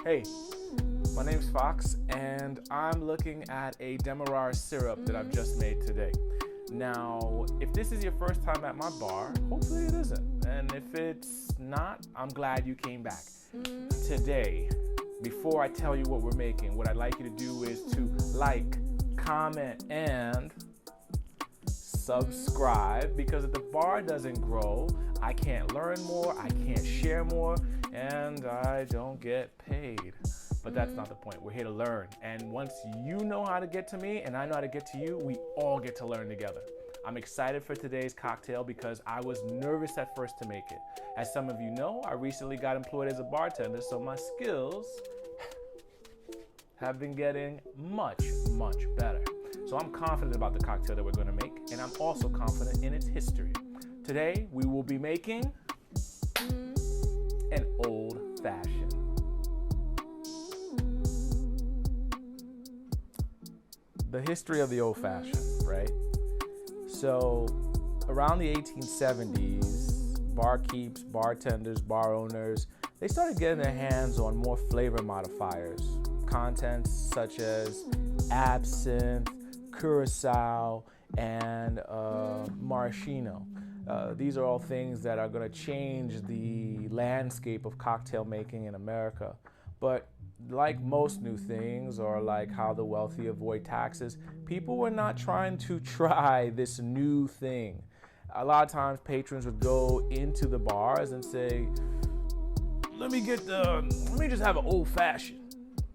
Hey, my name's Fox, and I'm looking at a Demerara syrup that I've just made today. Now, if this is your first time at my bar, hopefully it isn't. And if it's not, I'm glad you came back. Today, before I tell you what we're making, what I'd like you to do is to like, comment, and subscribe, because if the bar doesn't grow, I can't learn more, I can't share more, and I don't get paid. But that's not the point. We're here to learn. And once you know how to get to me and I know how to get to you, we all get to learn together. I'm excited for today's cocktail because I was nervous at first to make it. As some of you know, I recently got employed as a bartender, so my skills have been getting much better. So I'm confident about the cocktail that we're going to make, and I'm also confident in its history. Today, we will be making an old-fashioned. The history of the old-fashioned, right? So around the 1870s, barkeeps, bartenders, bar owners, they started getting their hands on more flavor modifiers, contents such as absinthe, curacao, and maraschino. These are all things that are going to change the landscape of cocktail making in America. But like most new things, or like how the wealthy avoid taxes, people were not trying to try this new thing. A lot of times patrons would go into the bars and say, let me just have an old fashioned.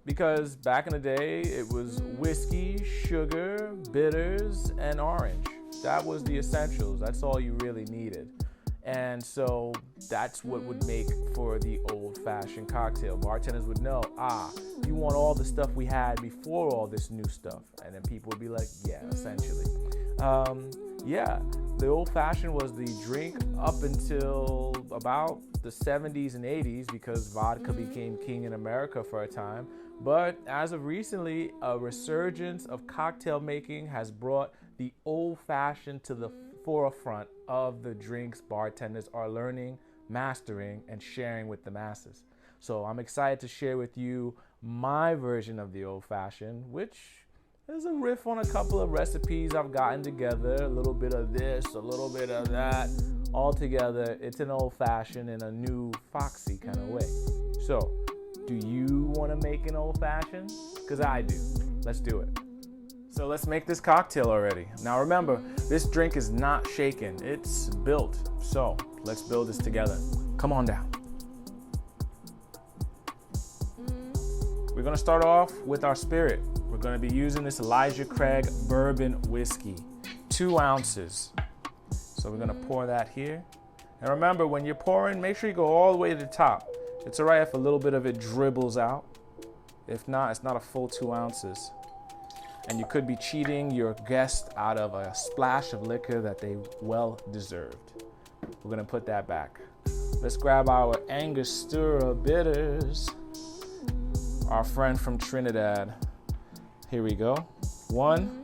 Because back in the day, it was whiskey, sugar, bitters, and orange. That was the essentials. That's all you really needed. And so that's what would make for the old-fashioned cocktail. Bartenders would know, you want all the stuff we had before all this new stuff. And then people would be like, yeah, essentially. The old-fashioned was the drink up until about the 70s and 80s, because vodka became king in America for a time. But as of recently, a resurgence of cocktail making has brought the old-fashioned to the forefront of the drinks bartenders are learning, mastering, and sharing with the masses. So I'm excited to share with you my version of the old-fashioned, which is a riff on a couple of recipes I've gotten together, a little bit of this, a little bit of that. All together, it's an old-fashioned in a new foxy kind of way. So, do you want to make an old-fashioned? Because I do. Let's do it. So let's make this cocktail already. Now remember, this drink is not shaken, it's built. So let's build this together. Come on down. We're gonna start off with our spirit. We're gonna be using this Elijah Craig Bourbon Whiskey, 2 ounces. So we're gonna pour that here. And remember, when you're pouring, make sure you go all the way to the top. It's all right if a little bit of it dribbles out. If not, it's not a full 2 ounces. And you could be cheating your guest out of a splash of liquor that they well deserved. We're gonna put that back. Let's grab our angostura bitters, our friend from Trinidad. Here we go. 1,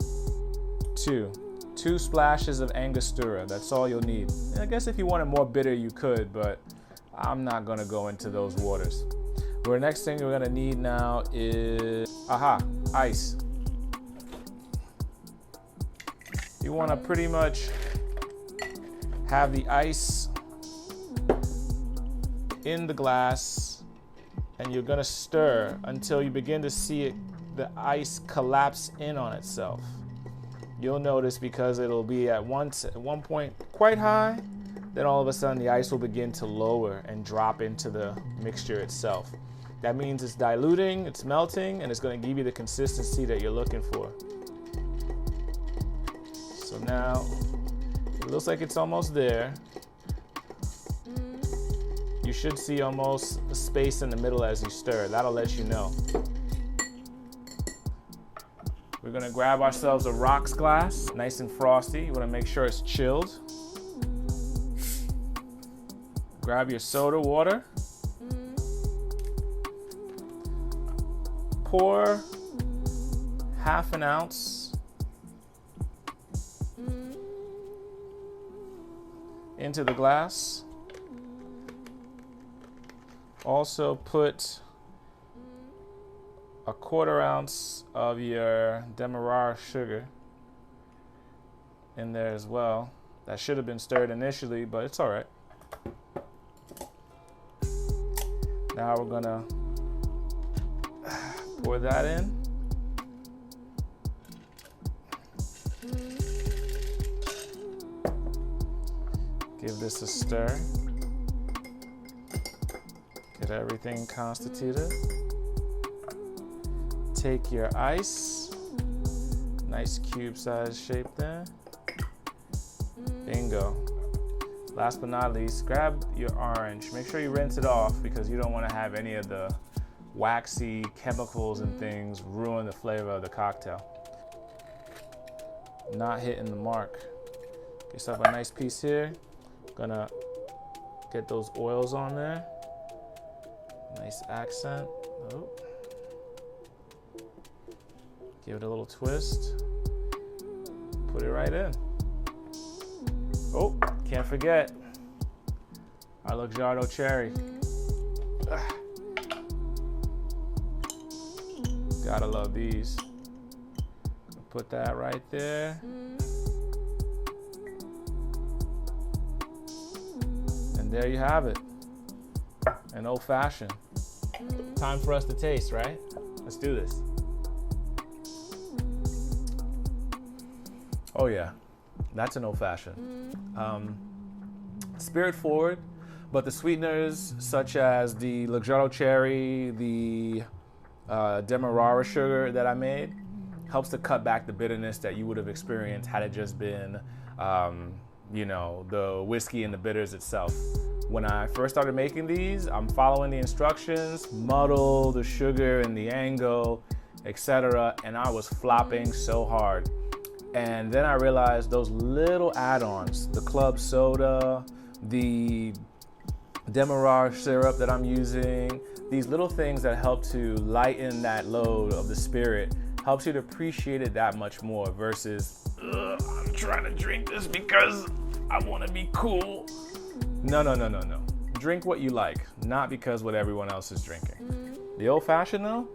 2. 2 splashes of angostura. That's all you'll need. And I guess if you wanted more bitter, you could, but I'm not gonna go into those waters. The next thing we're gonna need now is, ice. You want to pretty much have the ice in the glass, and you're going to stir until you begin to see the ice collapse in on itself. You'll notice, because it'll be at one point quite high, then all of a sudden the ice will begin to lower and drop into the mixture itself. That means it's diluting, it's melting, and it's going to give you the consistency that you're looking for. So now, it looks like it's almost there. You should see almost a space in the middle as you stir. That'll let you know. We're gonna grab ourselves a rocks glass, nice and frosty. You wanna make sure it's chilled. Grab your soda water. Pour half an ounce into the glass. Also put a 1/4 ounce of your Demerara sugar in there as well. That should have been stirred initially, but it's all right. Now we're gonna pour that in. Give this a stir. Get everything constituted. Take your ice, nice cube size shape there. Bingo. Last but not least, grab your orange. Make sure you rinse it off because you don't want to have any of the waxy chemicals and things ruin the flavor of the cocktail. Not hitting the mark. Get yourself a nice piece here. Gonna get those oils on there. Nice accent. Oh. Give it a little twist. Put it right in. Oh, can't forget our Luxardo cherry. Gotta love these. Put that right there. And there you have it. An old fashioned. Time for us to taste, right? Let's do this. Oh yeah, that's an old fashioned. Spirit forward, but the sweeteners such as the Luxardo cherry, the Demerara sugar that I made helps to cut back the bitterness that you would have experienced had it just been, the whiskey and the bitters itself. When I first started making these, I'm following the instructions, muddle the sugar and the ango, etc., and I was flopping so hard. And then I realized those little add-ons, the club soda, the Demerara syrup that I'm using, these little things that help to lighten that load of the spirit, helps you to appreciate it that much more versus, I'm trying to drink this because I want to be cool. No. Drink what you like, not because what everyone else is drinking. The old-fashioned though,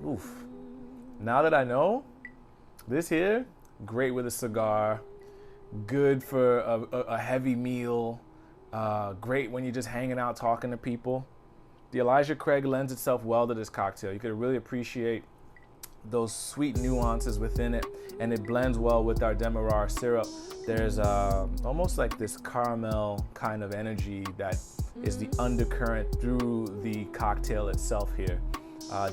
oof. Now that I know, this here, great with a cigar, good for a heavy meal, great when you're just hanging out talking to people. The Elijah Craig lends itself well to this cocktail. You could really appreciate those sweet nuances within it, and it blends well with our Demerara syrup. There's almost like this caramel kind of energy that is the undercurrent through the cocktail itself here.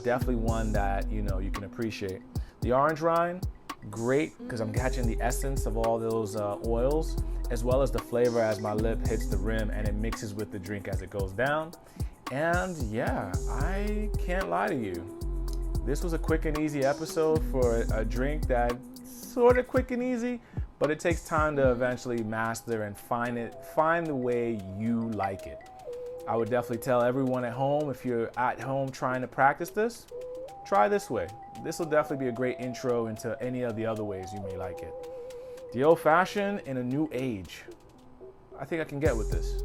Definitely one that you can appreciate. The orange rind, great because I'm catching the essence of all those oils, as well as the flavor as my lip hits the rim and it mixes with the drink as it goes down. And yeah, I can't lie to you. This was a quick and easy episode for a drink that's sort of quick and easy, but it takes time to eventually master and find the way you like it. I would definitely tell everyone at home, if you're at home trying to practice this, try this way. This will definitely be a great intro into any of the other ways you may like it. The old fashioned in a new age. I think I can get with this.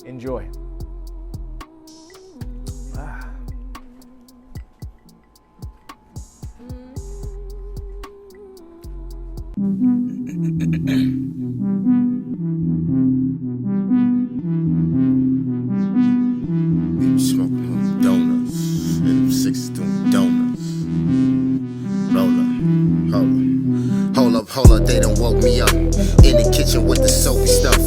Enjoy. Smoking them donuts, and them six doing donuts. Hold up, they done woke me up in the kitchen with the soapy stuff.